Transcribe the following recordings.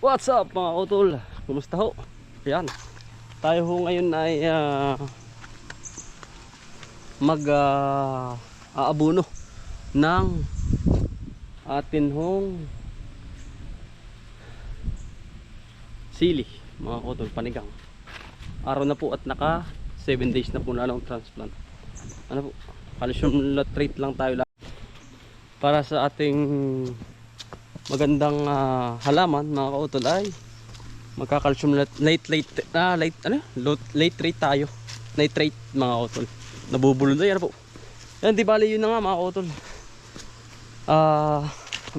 What's up mga utol? Kumusta ho? Ayan. Tayo ho ngayon ay aabuno ng atin hong sili mga utol, panigang. Araw na po at naka 7 days na po na lang transplant. Ano po? Calcium nitrate lang tayo para sa ating magandang halaman mga kautol ay magka-calcium nitrate nitrate tayo. Nitrate mga kautol. Nabubulol na yan po. Yan, di bali yun na nga mga kautol.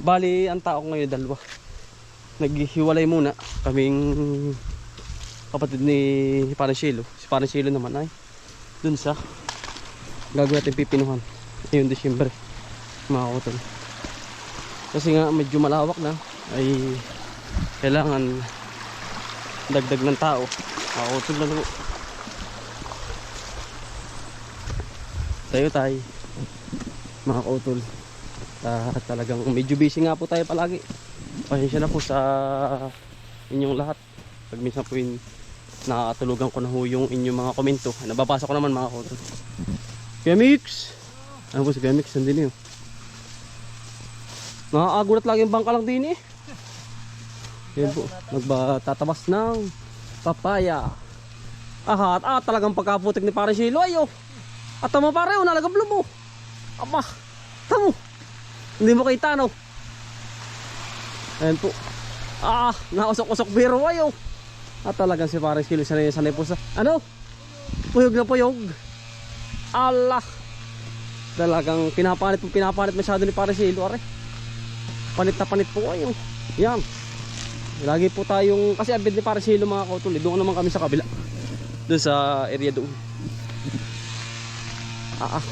Bali ang tao ngayon dalawa. Naghihiwalay muna kaming kapatid ni Paranchelo. Si Paranchelo naman ay dun sa gagawin natin pipinuhan ngayong December mga kautol. Kasi nga medyo malawak na ay kailangan dagdag ng tao. Utol na po. Tayo mga kautol. Talagang medyo busy nga po tayo palagi. Pasensya na po sa inyong lahat. Pag minsan po nakakatulugan ko na ho yung inyong mga komento. Nababasa ko naman mga kautol. Kuya Mix! Ano po si Kuya Mix? Nandun yun. Nakakagulat lagi yung bangka lang din eh. Yan po, nagtatabas ng papaya. Talagang pagkaputik ni Paranchelo ayo. At tamo pare, nalagablo mo. Aba, tamo. Hindi mo kita no. Ayan po. Nausok-usok biro ayo. Talagang si Paranchelo sanay po sa ano? Puyog na puyog. Allah. Talagang pinapalit masyado ni Paranchelo are. Panit na panit po kayo. Yan. Lagi po tayong, kasi abid ni Paranchelo mga kautol. Doon naman kami sa kabila. Doon sa area doon.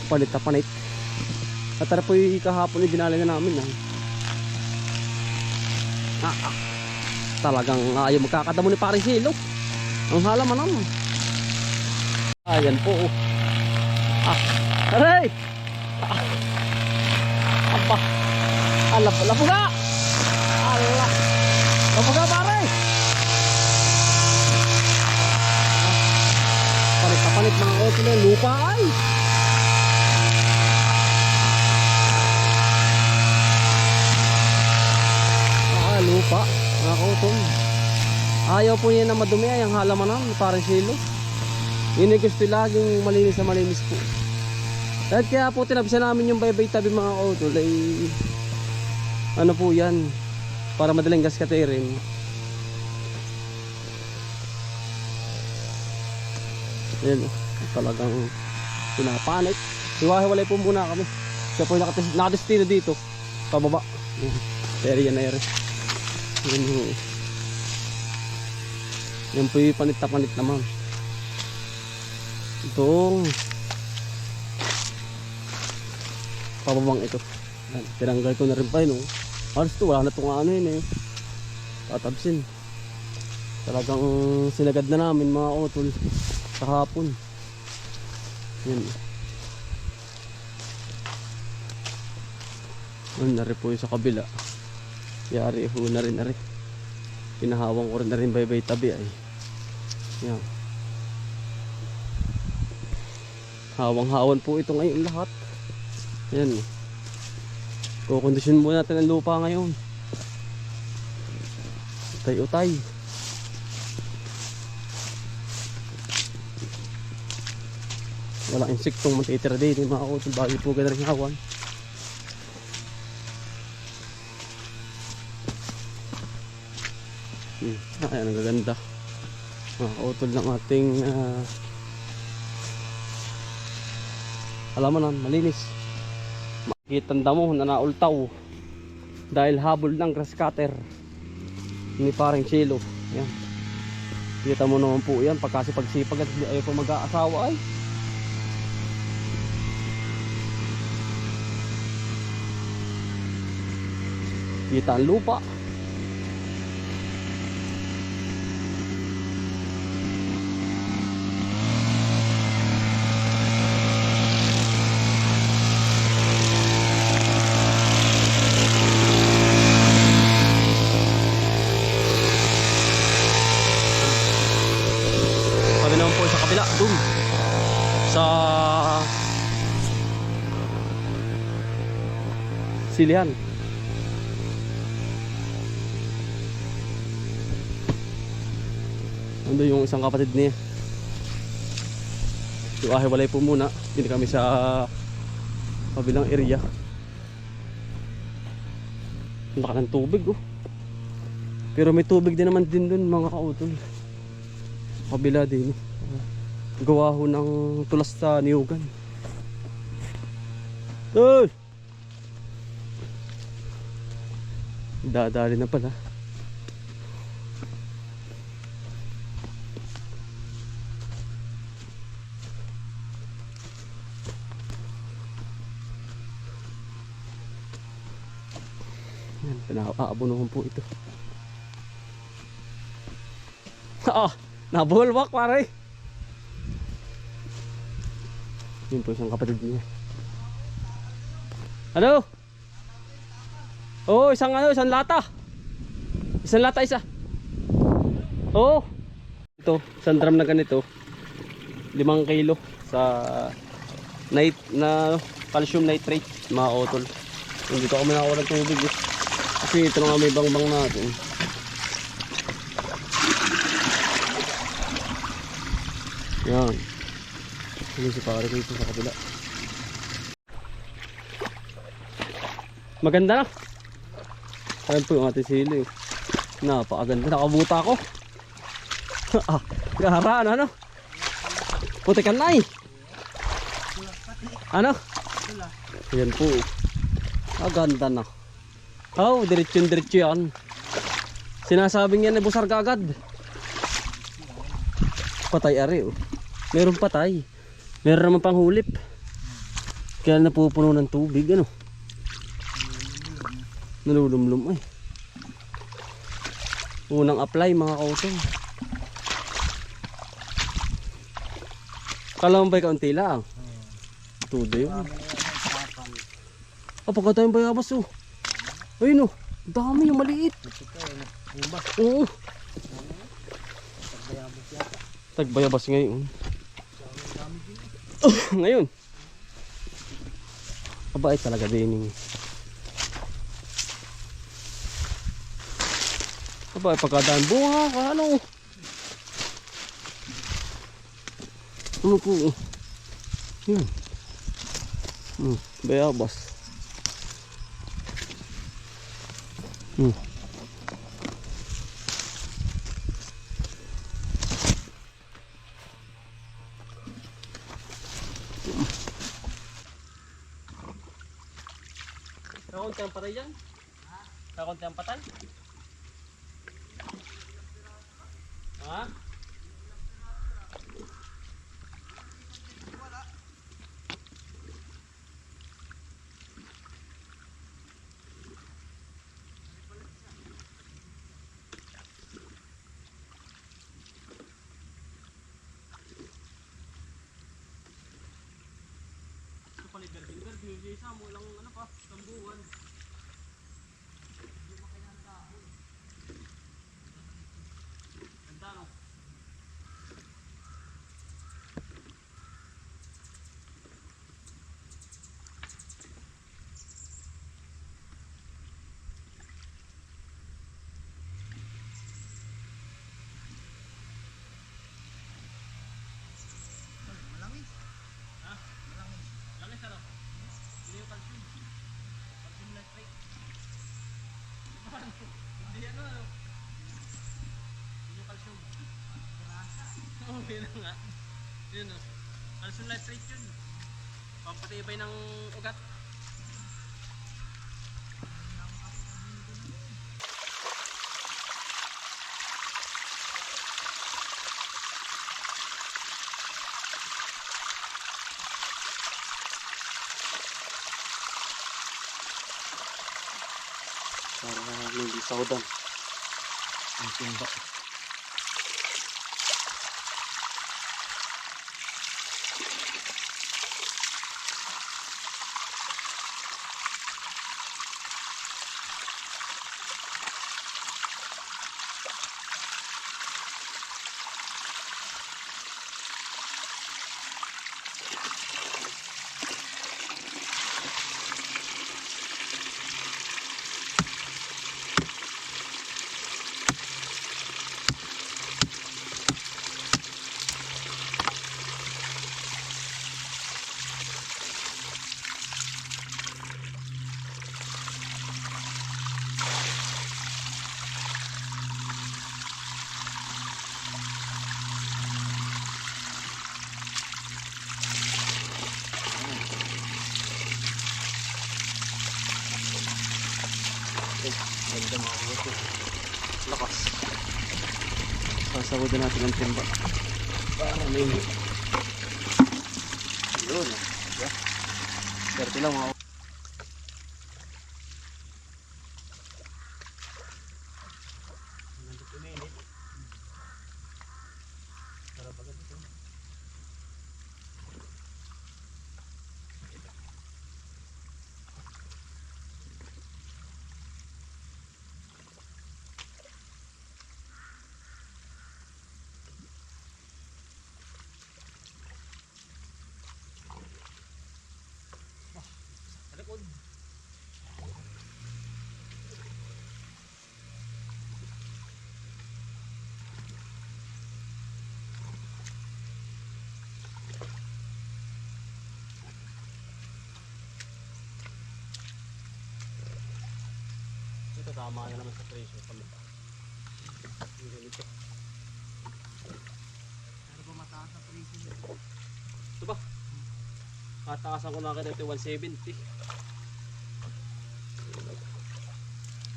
Panit na panit. At tara po yung kahapon yung dinala na namin. Talagang ayaw magkakadamo ni Paranchelo. Ang halaman naman. Ayan po. Aray! Aba! Lapo nga! Lapo nga pare! Palit mga kautol na lupa ay! Lupa mga kautol. Ayaw po niya na madumi ay ang halaman ng Paranchelo. Yun ay gusto laging malinis na malinis po. Dahil kaya po tinabisa namin yung baybay tabi mga kautol ay ano po yan, para madaling gaskaterin. Yan, talagang pinapanik. Hiwa-hiwalay po muna kami. Siya po nakadestino dito pababa. Area na area. Yan po yung panit naman. Itong pababang ito. Yan, tinanggal ko na rin pa yun. Alas ito, wala na itong ano yun eh. Tatabsin. Talagang sinagad na namin mga utol kahapon. Yan. Yan na rin po yung sa kabila. Yari ho na rin. Pinahawang ko rin na rin baybay tabi ay. Yan. Hawang-hawan po ito ngayon lahat. Yan. Kukondisyon muna natin ang lupa ngayon. Utay-utay. Walang insektong matitira din mga kautol. Bagay po ganda rin hawan. Ayan, ang gaganda mga kautol ng ating alam mo na, malinis. Makikita mo na naultaw dahil habol ng grass cutter ni Paranchelo. Yan. Kita mo naman po yan pagkasipagsipag at ayaw pa mag-aasawa ay. Kita ang lupa. sa silihan. Ando yung isang kapatid niya. So ahiwalay po muna. Hindi kami sa kabilang area. Ang laki ng tubig oh. Pero may tubig din naman din dun mga kautol. Kabila din. Gawa ho ng tulas sa niyugan. Uy! Dadali na pala. Yan, pinaka-aabunuhan po ito. Nabulwak pare. Yun po isang kapatid niya. Ano? Oh, isang lata. Isang lata isa. Oh. Ito, isang drum na ganito. 5 kilo sa calcium nitrate, mga otol. Dito kami nakakuha ng tubig eh. Kasi ito na nga may bangbang natin. Yan. Ano si pare ko ito sa kabila. Maganda na. Ayan po yung ating sili. Napakaganda. Nakabuta ako. Gara ano? Putikan na eh. Ano? Ayan po. Aganda na. Oh, diretso yan. Sinasabing yan ay busar agad. Patay ari oh. Meron patay. Meron naman pang hulip. Kaya napupuno ng tubig ano. Nalulumlum eh. Unang apply mga kautol. Kala mo ba'y kaunti lang? Tudo yun. Pagkatayong bayabas oh. Ayun oh. Dami yung maliit. Oo. Tagbayabas ngayon. Ngayon. Kabait talaga din. Kabait pagkadaan bunga. Ano? Ano po? Yan. Bayabas. Kakunti ang patay dyan? Kakunti ang patay? Ha? Garding-garding, isa mo lang ano pa, tambuhan. Ganda no? Hindi ano. Yung calcium. Okay na nga. Yun o. Calcium nitrate yun. Pampatibay ng ugat. Para hindi saudan ang timba. Lakas. Sasawadin natin ang timba. Para may yun. Yeah. Swerte lang mga ito tama na naman sa presyo kami. Ano ba mataas ang presyo nito? Ito ba? Kataasan ko na kita ito 170.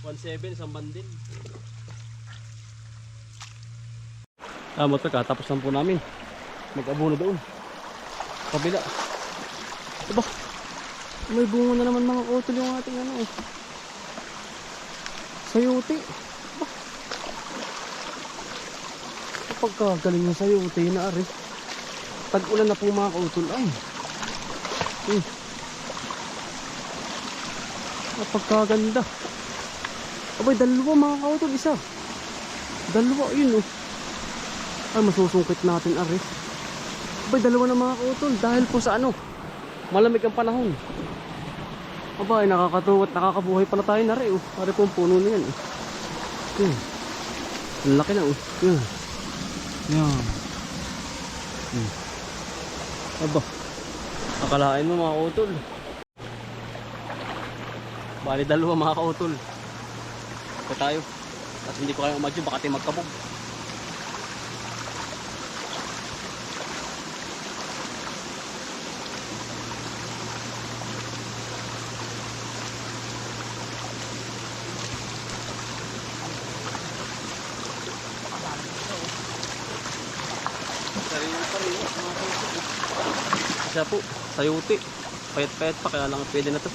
1.7 isang bandil. Motor ka, tapos lang po namin mag-abono doon kabila. Ito ba? May bunga na naman mga kotol yung ating ano eh. Sayote. Ba? Kapag kagaling yung sayote na ari. Tag-ulan na po mga kautol. Ay. Kapag kaganda. Abay, dalawa mga kautol. Isa. Dalawa. Yun oh. Ay, masusungkit natin ari. Abay, dalawa na mga kautol. Dahil po sa ano. Malamig ang panahon. Aba, ay nakakatuwa at nakakabuhay pala tayo na rin. Pare po ang puno na yan. Ang laki na. Yan. Yan. Aba, akalain mo mga kautol. Bali dalawa mga kautol. Ito tayo. At hindi ko kayang umadyo, baka tayo magkabog. Siya po, sayote. Payat-payat pa, kaya lang pwede na to.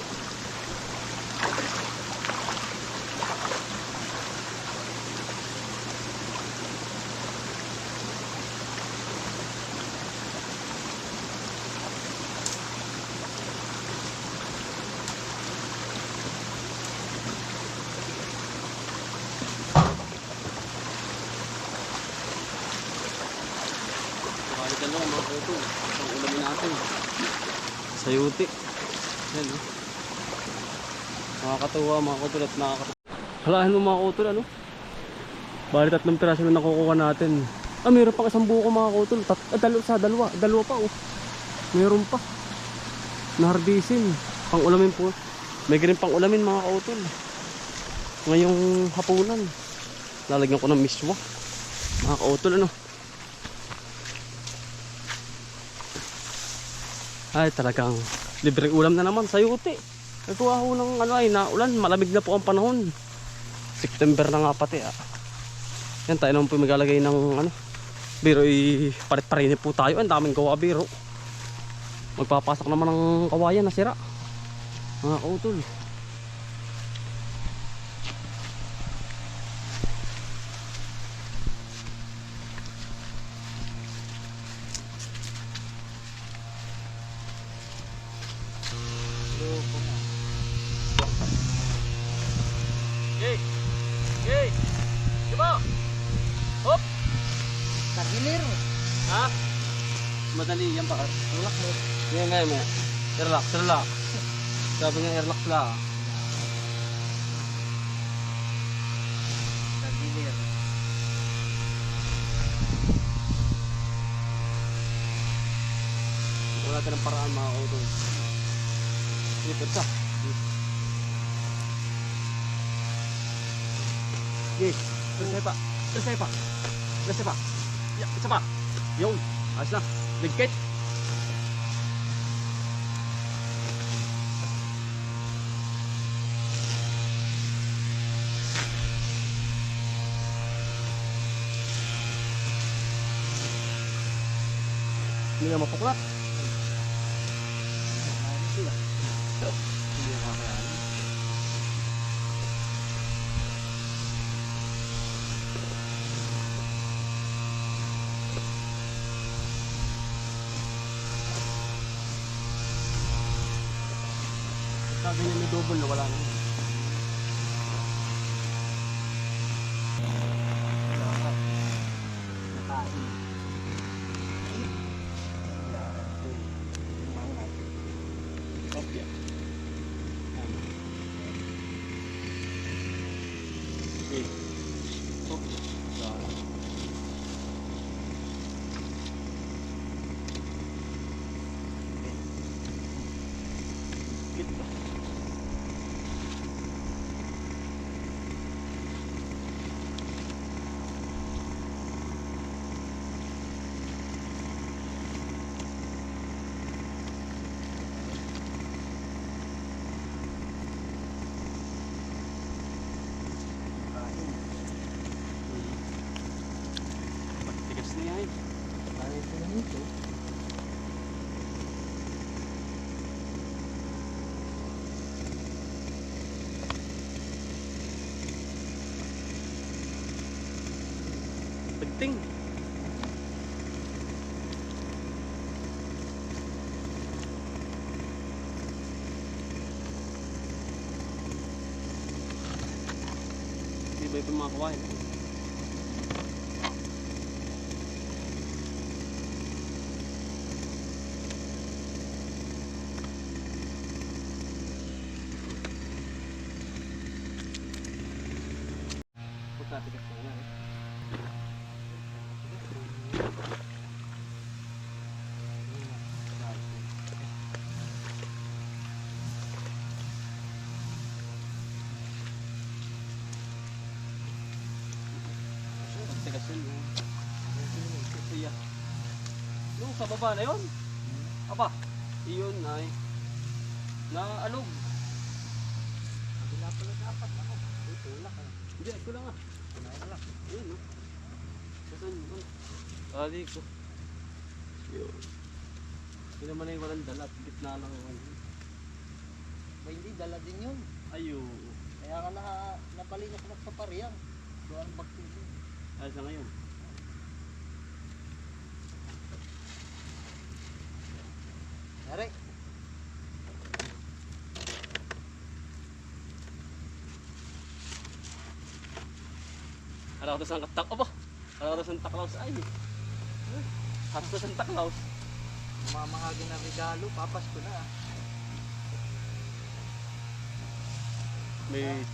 Balikan lang mga kuto. Ang ulamin natin. Sayuti. Yan o. Nakakatuwa mga kuto at nakakatuwa. Halahin mo mga kuto ano? Bali 3 piraso na nakukuha natin. Mayroon pang isang buko mga kuto. Dalawa pa oh. Mayroon pa. Naharbisin. Pang ulamin po. May ganun pang ulamin mga kuto. Ngayong hapunan. Lalagyan ko ng miswa. Mga kuto ano? Ay talagang libreng ulam na naman, sayote. Nagkuha ko ng ano ay naulan, malamig na po ang panahon. September na nga pati ah. Yan tayo naman po maglalagay ng ano. Biro parit-parini po tayo, ang daming gawa biro. Magpapasak naman ng kawayan na sira. Mga kautol. Yay! Diba? Hop! Tagilir. Ha? Madali yan pa. Tulak mo. Yan. Relax. Sabi nga relax lang. Tagilir. Wala natin ng paraan mga kautol. Lipot ka. Okay, selesai pak. Ya, cepat. Yun, ayos na. Ligpit. Hindi na mapuklat. Hindi na kakayanin. Sabi niya may double na wala na. nakain. Kopya. Okay. Oh. Kita. Tigas na yan. Kaya ko lang ito. Pagting. Di ba ito mga kawain? Pagkatigas na yan. Tigas yun. Iya. Yung sa baba na yun. Aba, iyon ay naalog. Kabila pala dapat ako. Tulak ka. Hindi, ito lang ah. Tulak. Ayun no. Saan yun? Tali ko. Yun. Hindi naman na yung walang dalat. Gitna lang yun. Ba hindi, dala din yun. Ayun. Kaya ka napalinak na sa pariyang. Doon ang baktin. Ay, sa ngayon. Yari. Alam ko sa Santa Claus. Aba! Alam ko sa Santa Claus ay. Hatos sa Santa Claus. Mamahagi na regalo. Papasko na. May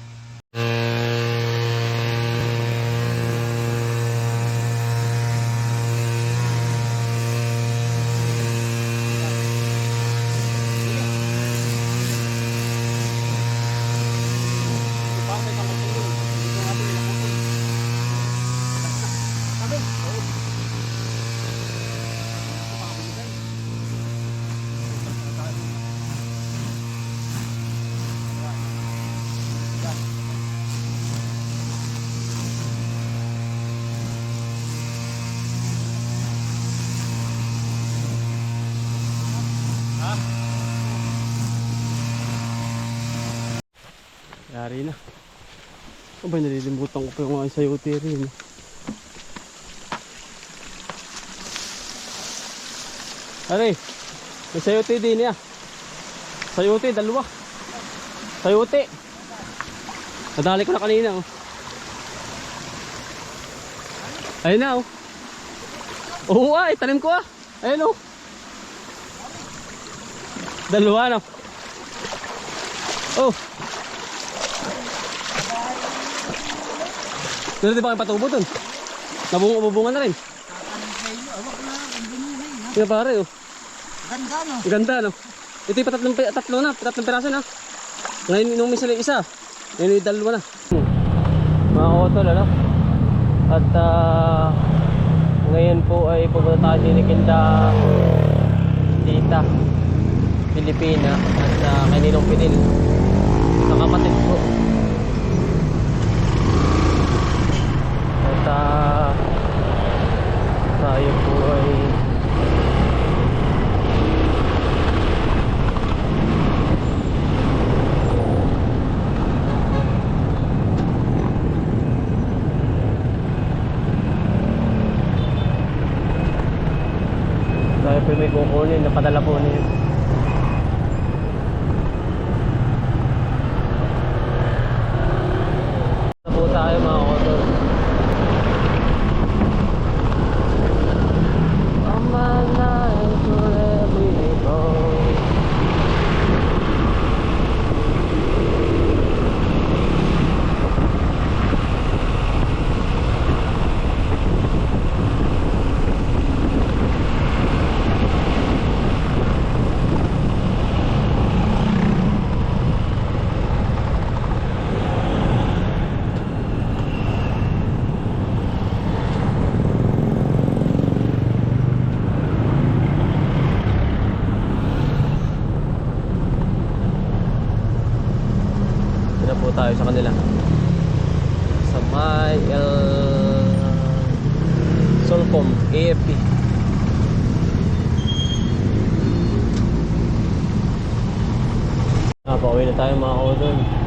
yari na. O ba, nalilimutan ko pa yung aking sayote rin. Are, may sayote din ya. Sayote, dalawa. Sayote. Nadali ko na kanina oh. Ayun na oh. Oo ah, itanim ko ah. Ayun oh. Dalawa na. Oh. Pero di ba kayo patubo dun? Nabunga na rin. Kakanin sa iyo. Awak na. Ang ganyan na yun. Kaya pare oh. Ganda no? Ang ganda no. Ito yung tatlong piraso na. Ngayon inumin sila isa. Ngayon yung dalawa na. Mga otol ano. At ngayon po ay pupunta tayo sinikinda Tita Pilipina at kay Ninong Pinil sa kapatid ko. At tayo po ay po may kukunin, napadala po niya. Ito po tayo mga kotol. On my life wherever you go. Ito na po tayo sa kanila. Sa may Solcom AFP. Pauwi na tayo mga kodol.